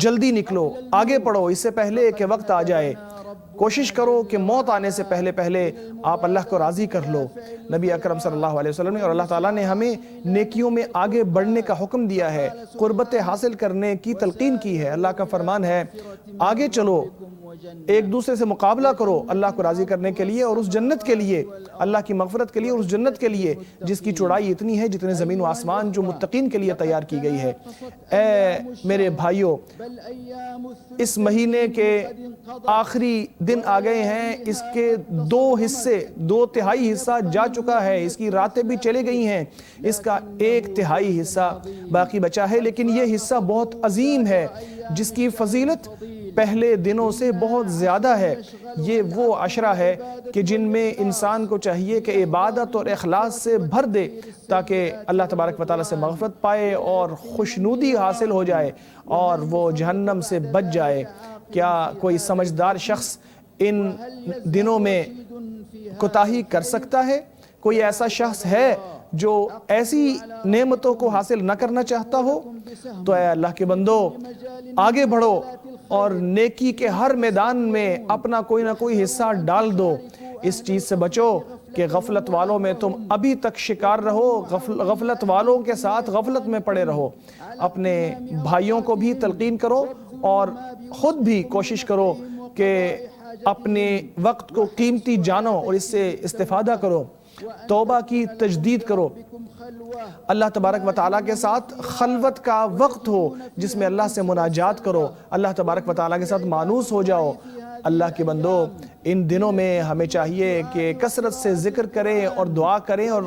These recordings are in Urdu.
جلدی نکلو، آگے پڑھو اس سے پہلے کہ وقت آ جائے، کوشش کرو کہ موت آنے سے پہلے آپ اللہ کو راضی کر لو۔ نبی اکرم صلی اللہ علیہ وسلم نے اور اللہ تعالیٰ نے ہمیں نیکیوں میں آگے بڑھنے کا حکم دیا ہے، قربت حاصل کرنے کی تلقین کی ہے۔ اللہ کا فرمان ہے آگے چلو، ایک دوسرے سے مقابلہ کرو اللہ کو راضی کرنے کے لیے اور اس جنت کے لیے، اللہ کی مغفرت کے لیے اور اس جنت کے لیے جس کی چوڑائی اتنی ہے جتنے زمین و آسمان، جو متقین کے لیے تیار کی گئی ہے۔ اے میرے بھائیوں، اس مہینے کے آخری دن آ گئے ہیں، اس کے دو تہائی حصہ جا چکا ہے، اس کی راتیں بھی چلے گئی ہیں، اس کا ایک تہائی حصہ باقی بچا ہے، لیکن یہ حصہ بہت عظیم ہے جس کی فضیلت پہلے دنوں سے بہت زیادہ ہے۔ یہ وہ عشرہ ہے کہ جن میں انسان کو چاہیے کہ عبادت اور اخلاص سے بھر دے تاکہ اللہ تبارک و تعالیٰ سے مغفرت پائے اور خوشنودی حاصل ہو جائے اور وہ جہنم سے بچ جائے۔ کیا کوئی سمجھدار شخص ان دنوں میں کوتاہی کر سکتا ہے؟ کوئی ایسا شخص ہے جو ایسی نعمتوں کو حاصل نہ کرنا چاہتا ہو؟ تو اے اللہ کے بندو، آگے بڑھو اور نیکی کے ہر میدان میں اپنا کوئی نہ کوئی حصہ ڈال دو۔ اس چیز سے بچو کہ غفلت والوں میں تم ابھی تک شکار رہو، غفلت والوں کے ساتھ غفلت میں پڑے رہو۔ اپنے بھائیوں کو بھی تلقین کرو اور خود بھی کوشش کرو کہ اپنے وقت کو قیمتی جانو اور اس سے استفادہ کرو، توبہ کی تجدید کرو، اللہ تبارک و تعالیٰ کے ساتھ خلوت کا وقت ہو جس میں اللہ سے مناجات کرو، اللہ تبارک و تعالیٰ کے ساتھ مانوس ہو جاؤ۔ اللہ کے بندو، ان دنوں میں ہمیں چاہیے کہ کثرت سے ذکر کریں اور دعا کریں اور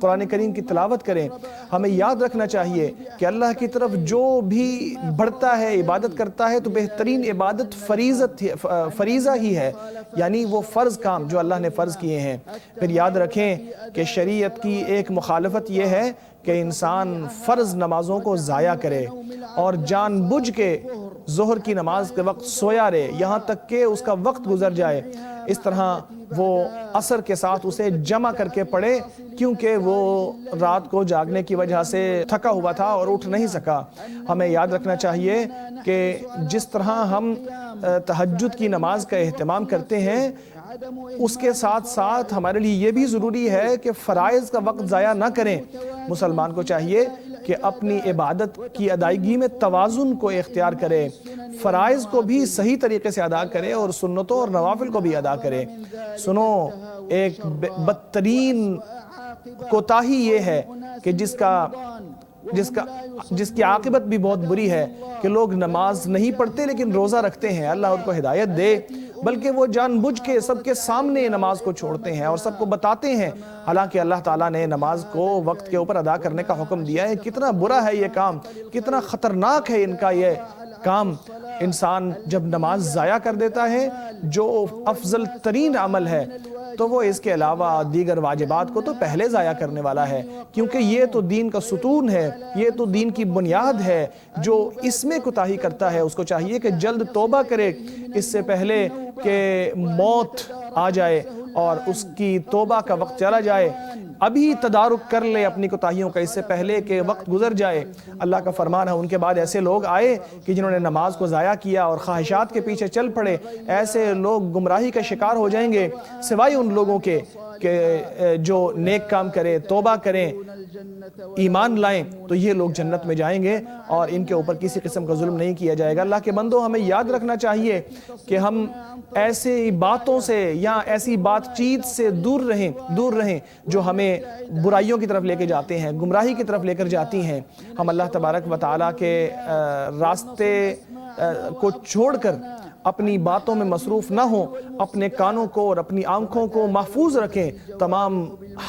قرآن کریم کی تلاوت کریں۔ ہمیں یاد رکھنا چاہیے کہ اللہ کی طرف جو بھی بڑھتا ہے، عبادت کرتا ہے، تو بہترین عبادت فریضہ ہی ہے، یعنی وہ فرض کام جو اللہ نے فرض کیے ہیں۔ پھر یاد رکھیں کہ شریعت کی ایک مخالفت یہ ہے کہ انسان فرض نمازوں کو ضائع کرے اور جان بوجھ کے ظہر کی نماز کے وقت سویا رہے یہاں تک کہ اس کا وقت گزر جائے۔ اس طرح وہ عصر کے ساتھ اسے جمع کر کے پڑھے کیونکہ وہ رات کو جاگنے کی وجہ سے تھکا ہوا تھا اور اٹھ نہیں سکا۔ ہمیں یاد رکھنا چاہیے کہ جس طرح ہم تہجد کی نماز کا اہتمام کرتے ہیں، اس کے ساتھ ساتھ ہمارے لیے یہ بھی ضروری ہے کہ فرائض کا وقت ضائع نہ کریں۔ مسلمان کو چاہیے کہ اپنی عبادت کی ادائیگی میں توازن کو اختیار کرے، فرائض کو بھی صحیح طریقے سے ادا کرے اور سنتوں اور نوافل کو بھی ادا کرے۔ سنو، ایک بدترین کوتاہی یہ ہے کہ جس کی عاقبت بھی بہت بری ہے کہ لوگ نماز نہیں پڑھتے لیکن روزہ رکھتے ہیں، اللہ ان کو ہدایت دے، بلکہ وہ جان بوجھ کے سب کے سامنے نماز کو چھوڑتے ہیں اور سب کو بتاتے ہیں، حالانکہ اللہ تعالیٰ نے نماز کو وقت کے اوپر ادا کرنے کا حکم دیا ہے۔ کتنا برا ہے یہ کام، کتنا خطرناک ہے ان کا یہ کام۔ انسان جب نماز ضائع کر دیتا ہے جو افضل ترین عمل ہے، تو وہ اس کے علاوہ دیگر واجبات کو تو پہلے ضائع کرنے والا ہے، کیونکہ یہ تو دین کا ستون ہے، یہ تو دین کی بنیاد ہے۔ جو اس میں کوتاہی کرتا ہے اس کو چاہیے کہ جلد توبہ کرے اس سے پہلے کہ موت آ جائے اور اس کی توبہ کا وقت چلا جائے۔ ابھی تدارک کر لے اپنی کوتاہیوں کا اس سے پہلے کہ وقت گزر جائے۔ اللہ کا فرمان ہے ان کے بعد ایسے لوگ آئے کہ جنہوں نے نماز کو ضائع کیا اور خواہشات کے پیچھے چل پڑے، ایسے لوگ گمراہی کا شکار ہو جائیں گے، سوائے ان لوگوں کے کہ جو نیک کام کریں، توبہ کریں، ایمان لائیں، تو یہ لوگ جنت میں جائیں گے اور ان کے اوپر کسی قسم کا ظلم نہیں کیا جائے گا۔ اللہ کے بندوں، ہمیں یاد رکھنا چاہیے کہ ہم ایسی باتوں سے یا ایسی بات چیت سے دور رہیں جو ہمیں برائیوں کی طرف لے کے جاتے ہیں، گمراہی کی طرف لے کر جاتی ہیں۔ ہم اللہ تبارک و تعالیٰ کے راستے کو چھوڑ کر اپنی باتوں میں مصروف نہ ہوں، اپنے کانوں کو اور اپنی آنکھوں کو محفوظ رکھیں تمام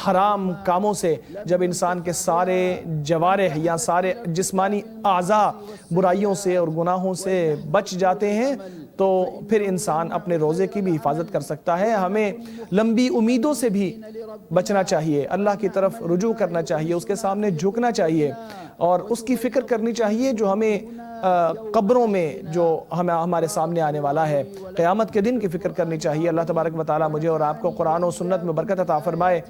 حرام کاموں سے۔ جب انسان کے سارے جوارح یا سارے جسمانی اعضاء برائیوں سے اور گناہوں سے بچ جاتے ہیں تو پھر انسان اپنے روزے کی بھی حفاظت کر سکتا ہے۔ ہمیں لمبی امیدوں سے بھی بچنا چاہیے، اللہ کی طرف رجوع کرنا چاہیے، اس کے سامنے جھکنا چاہیے اور اس کی فکر کرنی چاہیے جو ہمیں قبروں میں جو ہمارے سامنے آنے والا ہے، قیامت کے دن کی فکر کرنی چاہیے۔ اللہ تبارک و تعالیٰ مجھے اور آپ کو قرآن و سنت میں برکت عطا فرمائے۔